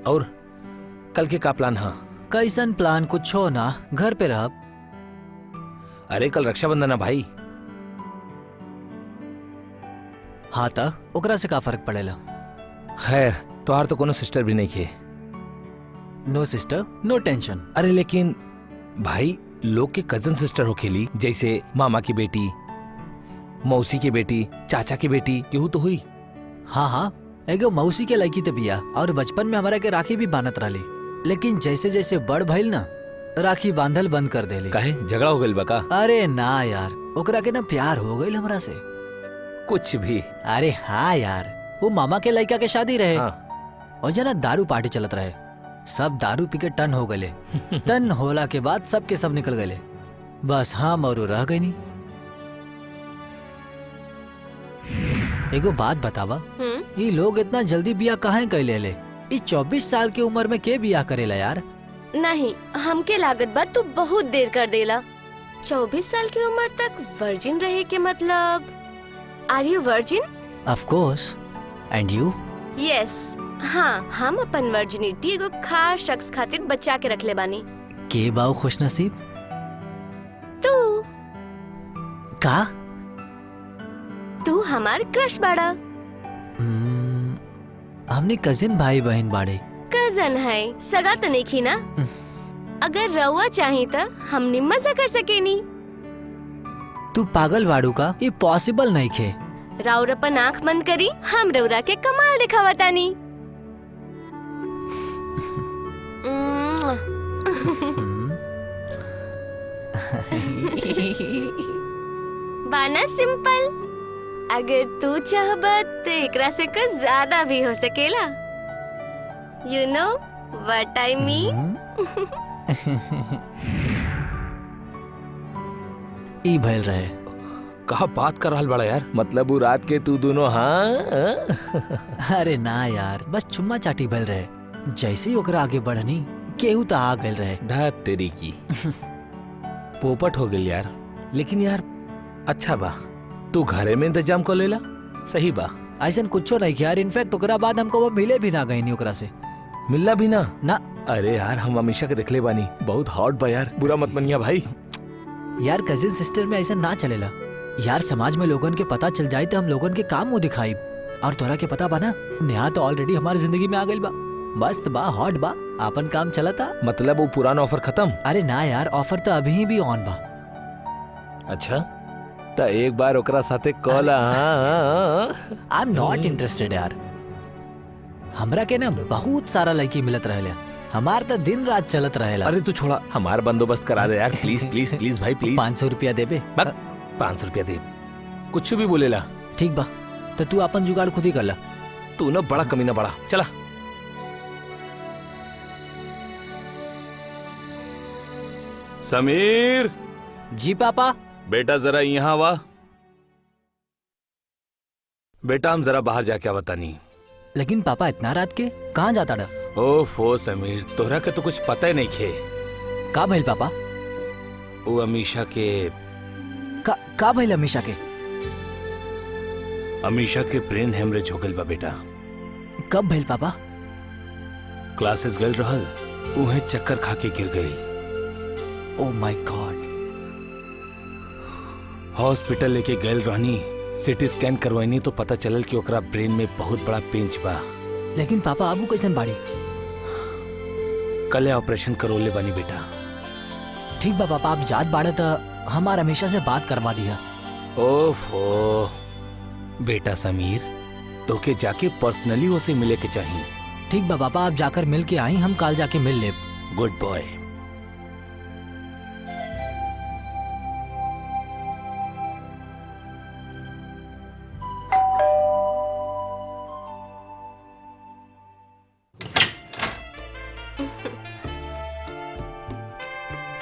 और कल के का प्लान? हाँ कैसन प्लान कुछ हो ना, घर पे रह। अरे कल रक्षाबंधन है भाई। हाँ ता ओकरा से का फर्क पड़ेला। खैर तोहार तो कोनो सिस्टर भी नहीं खे। नो सिस्टर नो टेंशन। अरे लेकिन भाई लोग के कजन सिस्टर हो खेली, जैसे मामा की बेटी, मौसी की बेटी, चाचा की बेटी, केहू तो हुई। हाँ हाँ एगो मौसी के लड़की तो बिया और बचपन में हमारा के राखी भी बांधत रहली, लेकिन जैसे जैसे बड़ भइल ना राखी बांधल बंद कर देली। काहे झगड़ा हो गइल बा का? अरे ना यार, ओकरा के ना प्यार हो गइल हमरा से। कुछ भी। अरे हाँ यार, वो मामा के लड़का के शादी रहे। हाँ। और जना दारू पार्टी चलत रहे, सब दारू पी के टन हो गए। टन होला के बाद सब के सब निकल गए, बस हम और रह गई नहीं। एगो बात बतावा, ये लोग इतना जल्दी बियाह काहे कैले ले? ये 24 साल की उम्र में के बियाह करेला यार? नहीं, हमके लागत बा तू बहुत देर कर देला। 24 साल की उम्र तक वर्जिन रहे के मतलब? Are you virgin? Of course. And you? Yes. हाँ, हम अपन वर्जिनिटी एगो खास शख्स खातिर बचा के रखले बानी। के बाऊ खुशनसीब? तू। का? तू हमार क्रश बाड़ा। हमने कजिन भाई बहन बाड़े। कजन है, सगा तो नहीं ना? अगर रउआ चाही तो हमनी मजा कर सकेनी। तू पागल बाड़ू का? ये पॉसिबल नहीं खे। राउर अपन आँख बंद करी, हम रउरा के कमाल दिखावतानी। बाना सिंपल। अगर तू चाहबत तो एकरा से कुछ ज्यादा भी हो सकेला। You know what I mean? ई भइल रहे। कहा बात कर रहल बड़ा यार? मतलब वो रात के तू दोनों? हाँ। अरे ना यार, बस चुम्मा चाटी भइल रहे। जैसे ही ओकरा आगे बढ़नी केहू तो आ गइल रहे। धात तेरी की। पोपट हो गई यार। लेकिन यार अच्छा बा, तू घरे में इंतजाम कर लेला। सही बा। ऐसा कुछो नहीं यार। इनफैक्ट ओकरा बाद हमको वो मिले भी ना गए नहीं ओकरा से। मिलना भी ना? ना। अरे यार हम हमेशा के देखले बानी, बहुत हॉट बा यार, बुरा मत मनिया भाई। यार कजिन सिस्टर में ऐसा ना चलेला यार। समाज में लोगन के पता चल जाए तो हम लोगन के काम मुंह दिखाई। और तोरा के पता बा ना, नेहा तो ऑलरेडी हमारी जिंदगी में आ गई बा। मस्त बा, हॉट बा, अपन काम चलता। मतलब वो पुराना ऑफर खत्म? अरे ना यार, ऑफर तो अभी भी ऑन बा। अच्छा तो एक बार ओकरा साथे call. I am not interested यार। हमरा के ना बहुत सारा लड़की मिलत रहेला, हमार तो दिन रात चलत रहेला। अरे तू छोड़ा, हमार बंदोबस्त करा दे यार, प्लीज प्लीज प्लीज भाई प्लीज। 500 रुपया देबे? 500 रुपया दे? कुछ भी बोलेला। ठीक बा, तो तू अपन जुगाड़ खुद ही कर ला। तू ना बड़ा कमीना बड़ा। चला। समीर। जी पापा। बेटा जरा यहाँ वा। बेटा हम जरा बाहर जाके आवता नहीं। लेकिन पापा इतना रात के कहाँ जाता डा? ओफो समीर, तोहरा के तो कुछ पता ही नहीं खे। का भइल पापा? वो अमीशा के। का भइल अमीशा के? अमीशा के ब्रेन हेमरेज हो गइल बा बेटा। कब भइल पापा? क्लासेस गल रहल, उहे चक्कर खा के गिर गई। Oh my God. हॉस्पिटल लेके गए रहनी, सिटी स्कैन करवानी तो पता चलल कि ओकरा ब्रेन में बहुत बड़ा पेंच बा। लेकिन पापा अबू कैसन बाड़ी? कल ऑपरेशन करोले बानी बेटा। ठीक बा पापा, आप जात बाड़े तो हमार हमेशा से बात करवा दिया। ओफो बेटा समीर, तो के जाके पर्सनली उसे मिले के चाहिए। ठीक बा पापा, आप जाकर मिल के आई, हम कल जाके मिल ले। Good boy.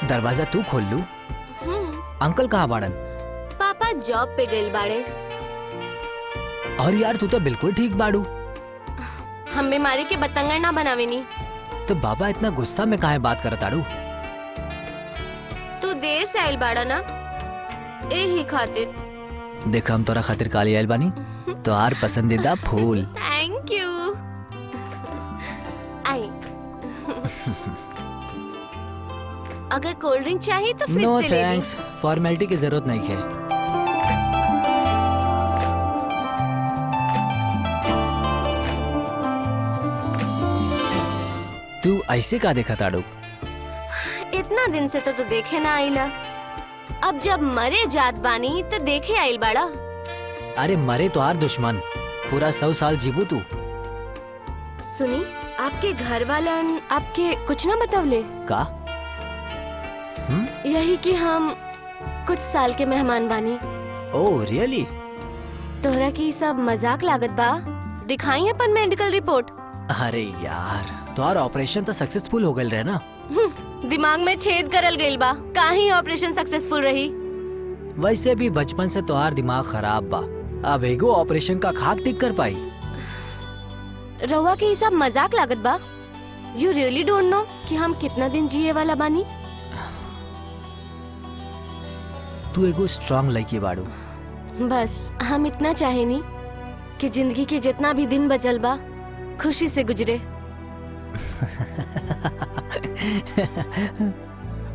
दरवाजा तू खोल लू। अंकल कहाँ बाड़न? पापा जॉब पे गइल बाड़े। और यार तू तो बिल्कुल ठीक बाड़ू। हम बीमारी के बतंगड़ ना बनावेनी। तो बाबा इतना गुस्सा में काहे बात करत आड़ू? तू देर से आइल बाड़ा ना, एही खातिर। देख हम तोरा खातिर काली आइल बानी, तोहार पसंदीदा फूल। Thank you. आई अगर कोल्ड ड्रिंक चाहिए तो फ्रिज नो से ले ली। थैंक्स, फॉर्मेलिटी की जरूरत नहीं है। तू ऐसे का देखा ताड़ू? इतना दिन से तो तू देखे ना आइला, अब जब मरे जात बानी तो देखे आइल बाड़ा। अरे मरे तो आर दुश्मन, पूरा 100 साल जीबू तू। सुनी, आपके घर वालन आपके कुछ ना बतवले? का? यही कि हम कुछ साल के मेहमान बानी। Oh really? तोहरा की सब मजाक लागत बा? दिखाई अपन मेडिकल रिपोर्ट। अरे यार, तोहार ऑपरेशन तो सक्सेसफुल हो गल रहे ना? दिमाग में छेद करल गइल बा, काहे ऑपरेशन सक्सेसफुल रही? वैसे भी बचपन से तोहार दिमाग खराब बा, अब एगो ऑपरेशन का खाक ठीक कर पाई? रउआ के ये सब मजाक लागत बा? यू रियली डोंट नो कि हम कितना दिन जिए वाला बानी? तू एगो स्ट्रांग लड़की बाड़ू। बस हम इतना चाहेनी कि जिंदगी के जितना भी दिन बचल बा खुशी से गुजरे।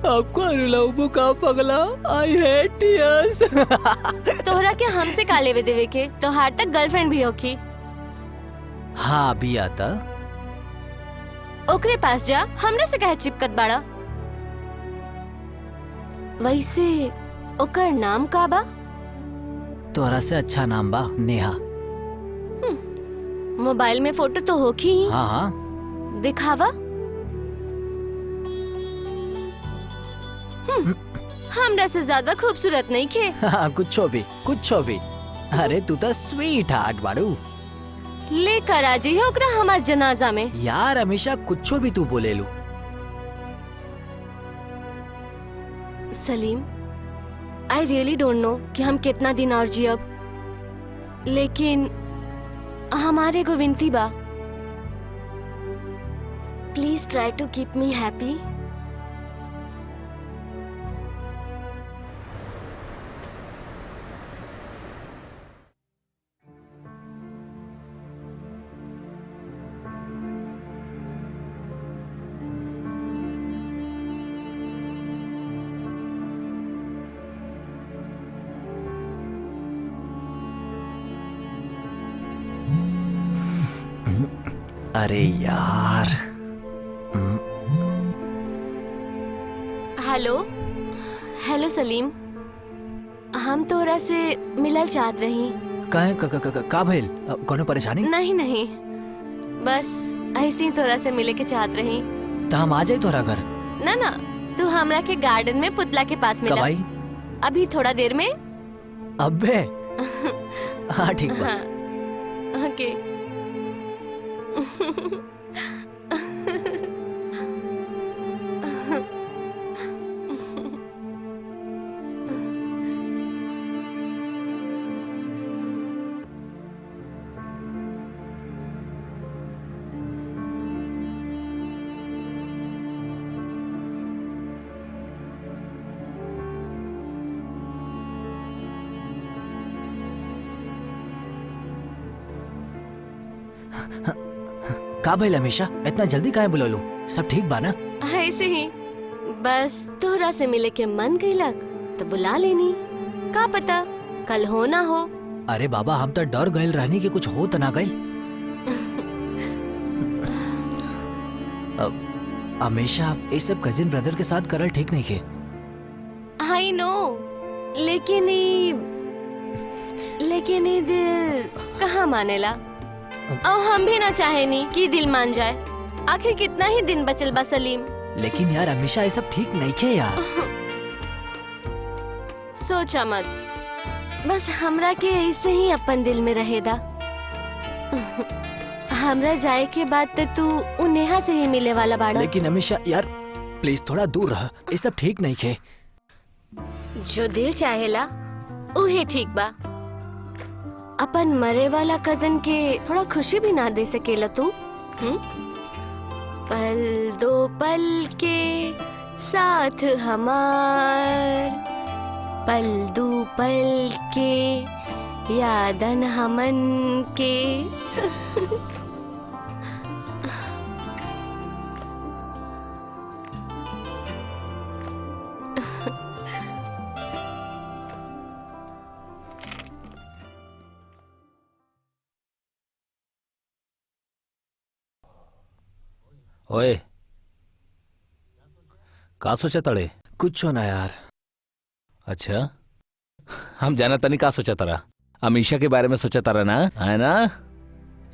आपको रुलाऊं का पगला, आई हेट टीयर्स। तोहरा के हमसे का लेवे देवे के? तोहार तक गर्लफ्रेंड भी होखी। हाँ भी आता। ओकरे पास जा, हमरे से कहे चिपकत बाड़ा। वैसे ओकर नाम का बा? तोहरा से अच्छा नाम बा नेहा। मोबाइल में फोटो तो होखी ही। हाँ हाँ। दिखावा। हमरा से ज्यादा खूबसूरत नहीं खे। हाँ, कुछो भी। अरे तू तो स्वीट हार्ट बाड़ू। लेकर आ जाइए ओकरा हमार जनाजा में। यार हमेशा कुछो भी तू बोले लू। Salim, I really don't know कि हम कितना दिन और जियब, लेकिन हमारे को विनती बा, please try to keep me happy. अरे यार। हेलो सलीम, हम तोरा से मिलल चाहत रही। का भइल? कोनो परेशानी? नहीं, बस ऐसे ही तोरा से मिले के चाहत रही। तो हम आ जाए तोरा घर? ना, तू हमरा के गार्डन में पुतला के पास मिला। कब आई? अभी थोड़ा देर में। अबे हाँ ठीक बा। हाँ, ओके। का भइल हमेशा इतना जल्दी काहे बुलौलू? सब ठीक बा ना? ऐसे ही बस तोहरा से मिले के मन कइलक तो बुला लेनी। का पता कल हो ना हो। अरे बाबा, हम तो डर गइल रहनी कि कुछ हो तो ना गई। हमेशा ये सब कजिन ब्रदर के साथ करल ठीक नहीं है। आई नो, लेकिन ये दिल कहाँ मानेला, और हम भी ना चाहेनी कि दिल मान जाए। आखिर कितना ही दिन बचल बा सलीम। लेकिन यार हमेशा ये सब ठीक नहीं है यार। सोचा मत, बस हमरा के ऐसे ही अपन दिल में रहेदा। हमरा जाए के बाद तो तू उ नेहा से ही मिले वाला बाड़ा। लेकिन हमेशा यार प्लीज थोड़ा दूर रह, ये सब ठीक नहीं है। जो दिल चाहेला उहे ठीक बा। अपन मरे वाला कजन के थोड़ा खुशी भी ना दे सकेला तू? पल दो पल के साथ हमार, पल दो पल के यादन हमन के। ओए, का सोचा तड़े? कुछ ना यार। अच्छा, हम जाना तनी का सोचा तरा? अमीषा के बारे में सोचा तरा ना, है ना?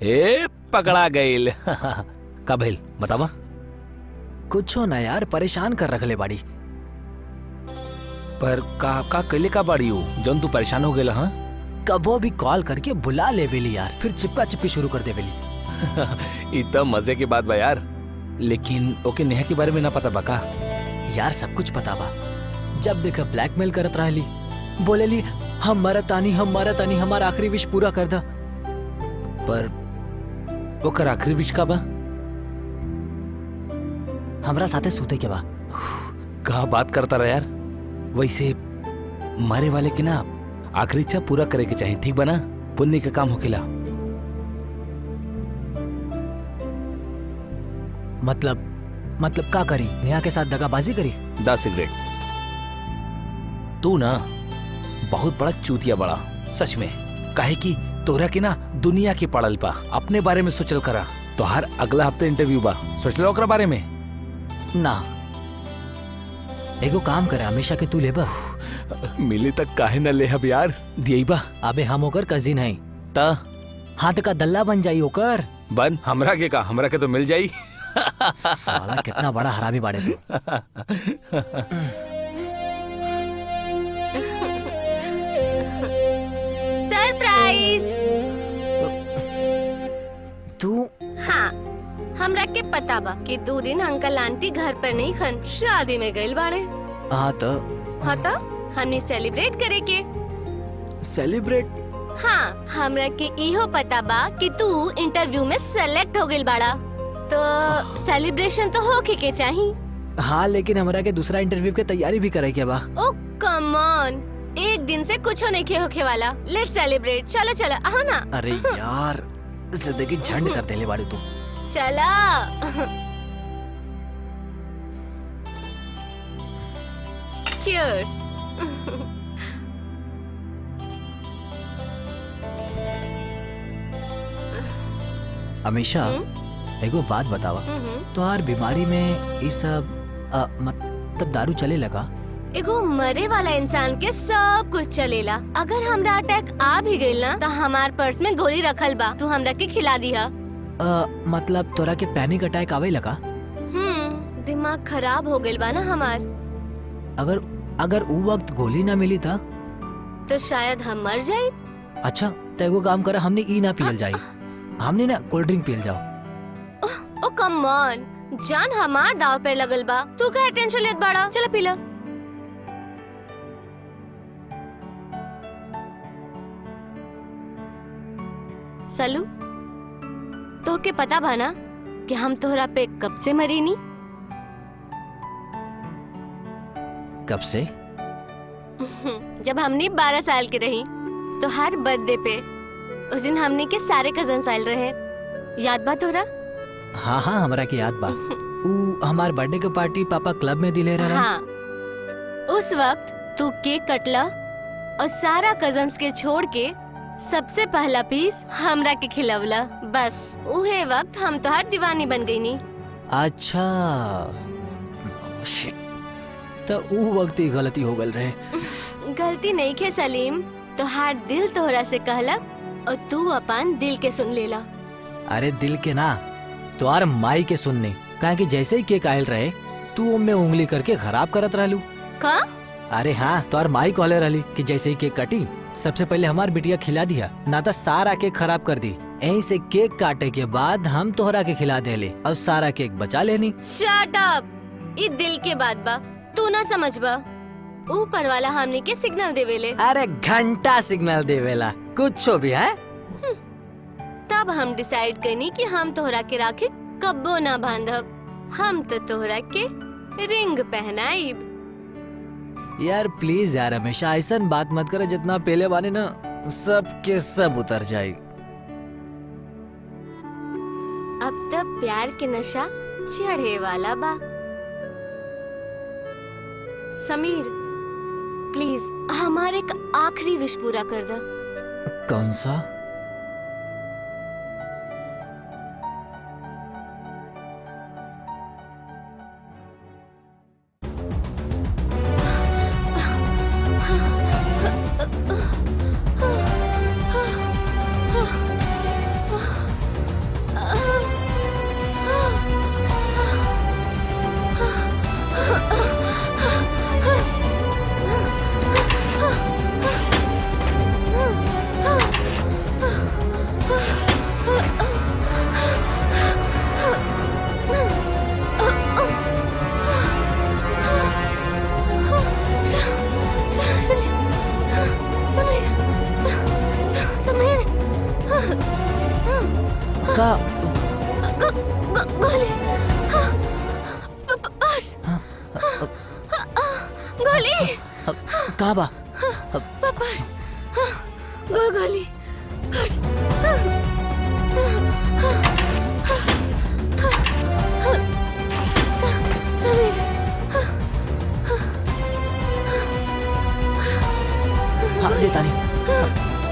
ए पकड़ा गईल। का भइल बतावा? कुछ ना यार, परेशान कर रखले बाड़ी। पर का कइले का बाड़ी हो जौन तू परेशान हो गेला? हाँ, कबो भी कॉल करके बुला लेवेली यार, फिर चिपका चिप्पी शुरू कर देवेली। इतना मजे की बात बा यार। लेकिन ओके नेहा के बारे में ना पता बा का? यार सब कुछ पता बा। जब देखा ब्लैकमेल करत रहली, बोलेली हम मरतानी हमारा आखिरी विश पूरा कर दा। पर ओकर आखिरी विश का बा? हमरा साथे सूते के बा। का बात करता रहा यार। वैसे मारे वाले के ना आखिरी इच्छा पूरा करे के चाहिए, ठीक बना? पुण्य का काम होकेला। मतलब का करी? नेहा के साथ दगाबाजी करी? 10 सिगरेट। तू ना बहुत बड़ा चूतिया बड़ा, सच में। काहे कि तोरा के ना दुनिया के पड़ल पा, अपने बारे में सोचल करा। तो हर अगला हफ्ते इंटरव्यू बा, सोच लो ओकरा बारे में। ना, एगो काम करे, हमेशा के तू लेबा। मिली तक काहे न ले अब यार, दियई बा। अबे हम ओकर कजिन है, ता हाथ का दल्ला बन जाई ओकर। बन हमरा के का, हमरा के तो मिल जाई। साला कितना बड़ा हरामी बाड़े तू। सरप्राइज। तू हाँ, हमरा के पता बा कि 2 दिन अंकल आंटी घर पर नहीं खन, शादी में गइल बाड़े। हाँ तो हमने सेलिब्रेट करे के। सेलिब्रेट? हाँ, हमरा के इहो पता बा कि तू इंटरव्यू में सेलेक्ट हो गइल बाड़ा, तो सेलिब्रेशन तो होके के चाहिए। हाँ, लेकिन हमरा के दूसरा इंटरव्यू के तैयारी भी करे के बा। ओ कम ऑन, एक दिन से कुछ नहीं के होके वाला। Lettuce celebrate. चलो चलो, आओ ना। अरे यार, जिंदगी झंड कर देले बाड़ी तू। चला। Cheers. अमीषा, एगो बात बतावा, तोहार बीमारी में ये सब मतलब दारू चले लगा? एगो मरे वाला इंसान के सब कुछ चलेला। अगर हमरा अटैक आ भी गइल ना, तो हमार पर्स में गोली रखल बा, तू हमरा के खिला दिया। मतलब तोरा के पैनिक अटैक आवे लगा? दिमाग खराब हो गइल बा ना हमार। अगर उ वक्त गोली ना मिली था तो शायद हम मर जाए। अच्छा, तो एगो काम करा, हमने ई ना पियल जाए, हमने ना कोल्ड ड्रिंक पियल जाओ। ओ कम ऑन, जान हमार दाव पे लगल बा, तू का टेंशन लेत बाड़ा? चला पी ला। सलू, तो के पता बा ना कि हम तोहरा पे कब से मरी नी? कब से? जब हमने 12 साल की रही, तो हर बर्थडे पे उस दिन हमने के सारे कजन आयल रहे, याद बा तोरा? हाँ, हमरा के याद बा। उ हमार बर्थडे के पार्टी पापा क्लब में दिले रहा। हाँ, उस वक्त तू केक कटला और सारा कजन्स के छोड़ के सबसे पहला पीस हमरा के खिलवला। बस उहे वक्त हम तो हर दीवानी बन गई नी। अच्छा, शिट, तो उ वक्त ही गलती हो गल रहे। गलती नहीं खे सलीम, तो हर दिल तोहरा से कहलक और तू अपन दिल के सुन लेला। अरे दिल के ना, तोहार माई के सुनने, कहा कि जैसे ही केक आयल रहे तू में उंगली करके खराब करत रहलू। का? अरे हाँ, तोहार माई कहले रहली कि जैसे ही केक कटी सबसे पहले हमार बिटिया खिला दिया, ना तो सारा केक खराब कर दी। यहीं से केक काटे के बाद हम तोहरा के खिला देले और सारा केक बचा लेनी। शट अप, ये दिल के बात बा, तू ना समझ बा। ऊपर वाला हमने के सिग्नल देवेले। अरे घंटा सिग्नल देवेला, कुछ भी है। तब हम डिसाइड करनी कि हम तोहरा के राखे कब्बो ना बांधब, हम तो तोहरा के रिंग पहनाइब। यार प्लीज यार, हमेशा ऐसा बात मत करे, जितना पहले बाने ना सब के सब उतर जाए। अब तब प्यार के नशा चढ़े वाला बा। समीर, प्लीज हमारे एक आखिरी विश पूरा कर दो। कौन सा? गोली, पर्स, गोली, कहाँ बा? पर्स, गोली, पर्स, समीर, हाँ देता नहीं।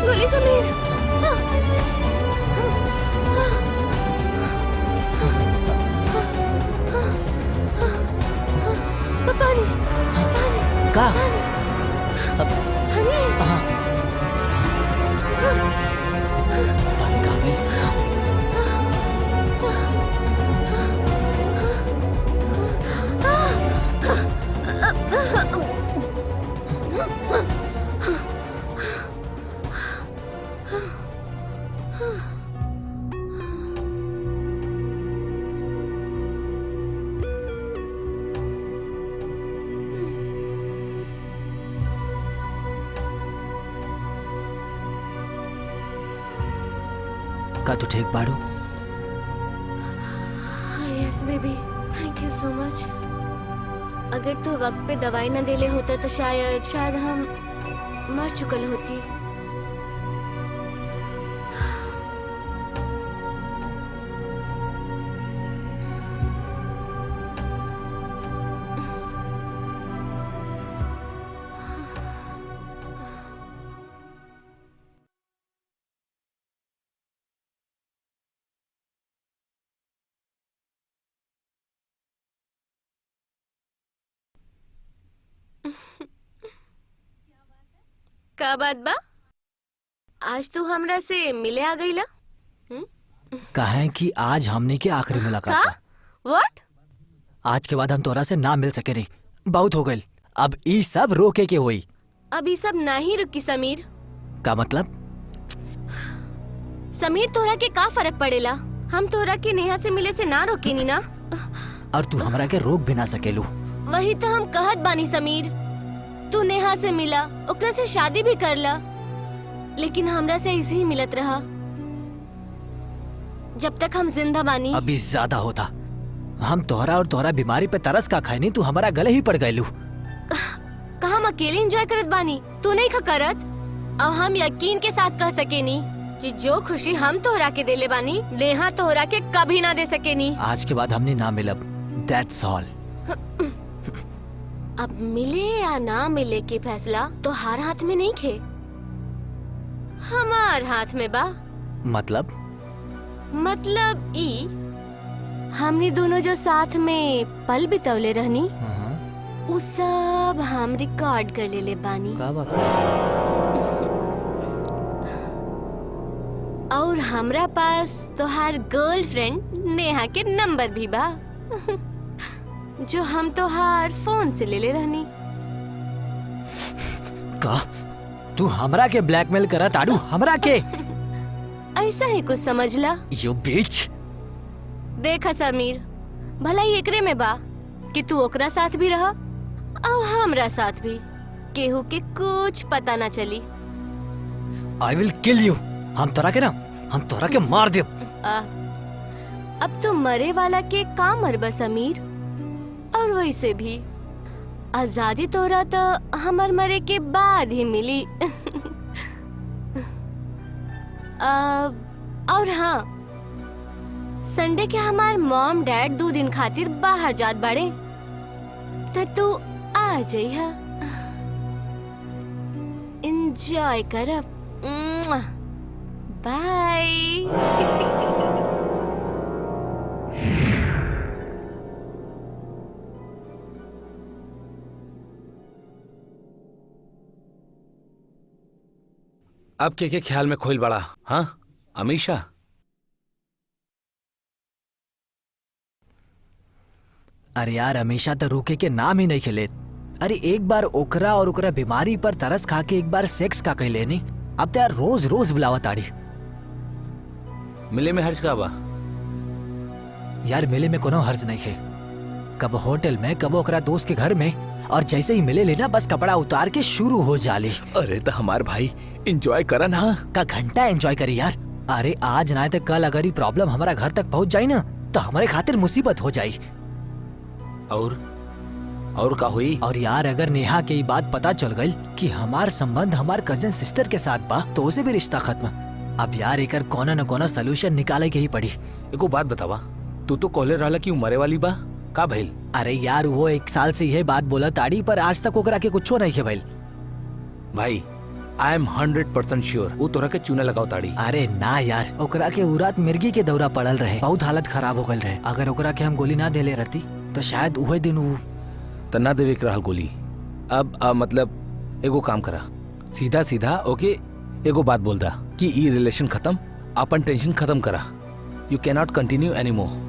गोली समीर, पानी, पानी, कहाँ? हनी, हाँ, पानी कहाँ गई? का तू ठीक बाड़ू? Yes baby, thank you so much. अगर तू वक्त पे दवाई न देले होता तो शायद हम मर चुकल होती। का बात बा? आज तू हमरा से मिले आ गईला? कहे कि आज हमने के आखिरी मुलाकात का? बा। व्हाट? आज के बाद हम तोरा से ना मिल सके नहीं, बहुत हो गई। अब ई सब रोके के होई। अभी सब नहीं रुकी समीर। का मतलब? समीर तोरा के का फर्क पड़ेला? हम तोरा के नेहा से मिले से ना रोके नी ना। और तू हमरा के रोक भी ना सकेलू। वही तो हम कहत बानी समीर। तू नेहा से मिला, ओकरा से शादी भी करला, लेकिन हमरा से इसी ही मिलत रहा जब तक हम जिंदा बानी। अभी ज्यादा होता। हम तोहरा और तोहरा बीमारी पे तरस का खाए नहीं, तू हमारा गले ही पड़ गयलू। कहा हम अकेले एंजॉय करत बानी, तू नहीं खा करत। अब हम यकीन के साथ कह सके नी कि जो खुशी हम तोहरा के देले बानी, नेहा तोहरा के कभी ना दे सके नी। आज के बाद हमने ना मिलब, दैट्स ऑल। अब मिले या ना मिले के फैसला तो हर हाथ में नहीं खे, हमार हाथ में बा। मतलब ई हमने दोनों जो साथ में पल बितवले रहनी, उ सब हम रिकॉर्ड कर ले बानी। का बात? और हमरा पास तो हर गर्लफ्रेंड नेहा के नंबर भी बा जो हम तो हर फोन से ले रहनी। का तू हमरा के ब्लैकमेल करा ताड़ू? हमरा के ऐसा ही कुछ समझला। यू बिच। देखा समीर, भला ही एकरे में बा कि तू ओकरा साथ भी रहा और हमरा साथ भी, केहू के कुछ पता ना चली। I will kill you. हम तोरा के मार दे। अब तो मरे वाला के का मरबा समीर। और वैसे भी आजादी तोरा तो हमार मरे के बाद ही मिली। और हाँ, संडे के हमार मॉम डैड 2 दिन खातिर बाहर जात बाड़े, तो तू आ जाइहा, एंजॉय करब। बाय। अब के ख्याल में खोल बड़ा? हाँ अमीशा, अरे यार, हमेशा तो रुके के नाम ही नहीं खेले। अरे एक बार ओकरा और ओकरा बीमारी पर तरस खा के एक बार सेक्स का कह लेनी, अब तो यार रोज रोज बुलावा ताड़ी। मिले में हर्ज का बा? यार मिले में कोनो हर्ज नहीं है। कब होटल में, कब ओकरा दोस्त के घर में, और जैसे ही मिले लेना बस कपड़ा उतार के शुरू हो जाली। अरे तो हमार भाई एंजॉय करा ना। का घंटा एंजॉय करी यार। अरे आज ना तो कल अगर ये प्रॉब्लम हमारा घर तक पहुंच जाए ना, तो हमारे खातिर मुसीबत हो जाई। और का हुई? और यार अगर नेहा के ये बात पता चल गई कि हमार संबंध हमार कजिन सिस्टर के साथ बा तो उसे भी रिश्ता खत्म। अब यार एकर कोनो न कोनो सोल्यूशन निकाले के ही पड़ी। एगो बात बतावा, तू तो कहले रहला कि मरे वाली बा, का भइल? अरे यार वो 1 साल से यह बात बोला ताड़ी पर आज तक ओकरा के कुछो नहीं के भइल। भाई आई एम 100% श्योर वो तोरा के चूना लगाओ ताड़ी। अरे ना यार, ओकरा के उ रात मिर्गी के दौरा पड़ल रहे, बहुत हालत खराब हो गल रहे। अगर ओकरा के हम गोली ना देले रहती तो शायद उहे दिन वो त ना देवे के रहल गोली। अब मतलब एगो काम करा, सीधा सीधा ओके एगो बात बोल दा कि ई रिलेशन खत्म, अपन टेंशन खत्म करा। You can not continue any more.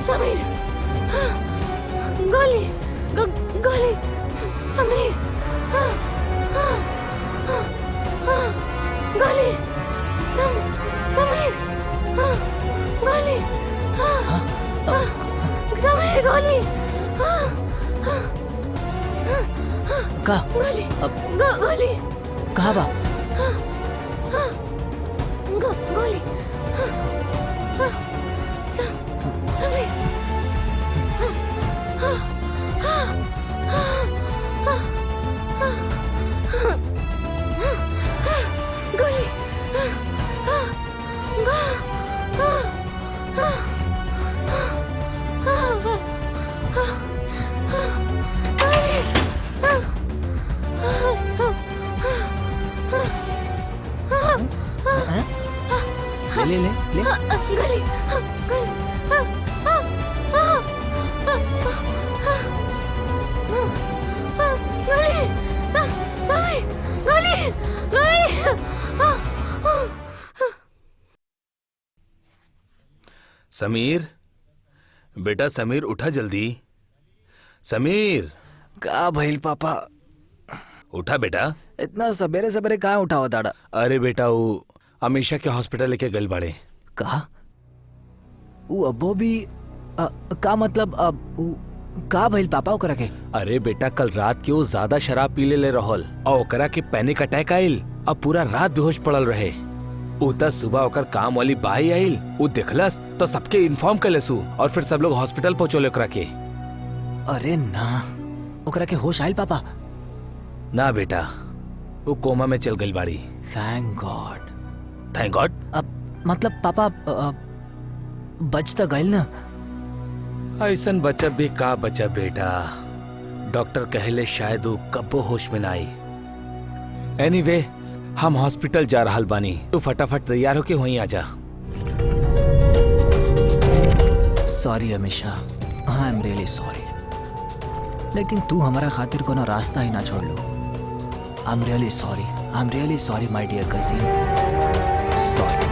Sameer, गोली, गोली, समीर, गोली, समीर, गोली, समीर, गोली, का गोली, गोली, कहा बा? गोली, समीर, गोली, ले ले ले ले। गोली, गोली, समीर, गोली, गोली। समीर, बेटा समीर उठा जल्दी। समीर, का भइल पापा? उठा बेटा। इतना सवेरे सवेरे कहाँ उठावा ताड़ा? अरे बेटा वो अमीषा के हॉस्पिटल लेके गल बाड़े। का वो अब्बो भी का मतलब का भइल पापा ओकरा के? अरे बेटा कल रात के वो ज्यादा शराब पी ले रहल और ओकरा के पैनिक अटैक आइल। अब पूरा रात बेहोश पड़ल रहे। उता सुबह ओकर काम वाली बाई आइल, वो देखलस तो सबके इन्फॉर्म कलेसु और फिर सब लोग हॉस्पिटल पहुंचोले ओकरा के। अरे ना, ओकरा के होश आइल पापा? ना बेटा, वो कोमा में चल गई बाड़ी। Thank God. Thank God? अब मतलब पापा बच तो गइल ना? ऐसन बचा भी का बचा बेटा, डॉक्टर कहले शायद वो कब्बो होश में ना आई। एनीवे हम हॉस्पिटल जा रहल बानी, तू फटाफट तैयार होके वहीं आ जा। Sorry Amisha, I am really sorry, लेकिन तू हमारा खातिर कोनो रास्ता ही ना छोड़ लो। I am really sorry, my dear cousin, sorry.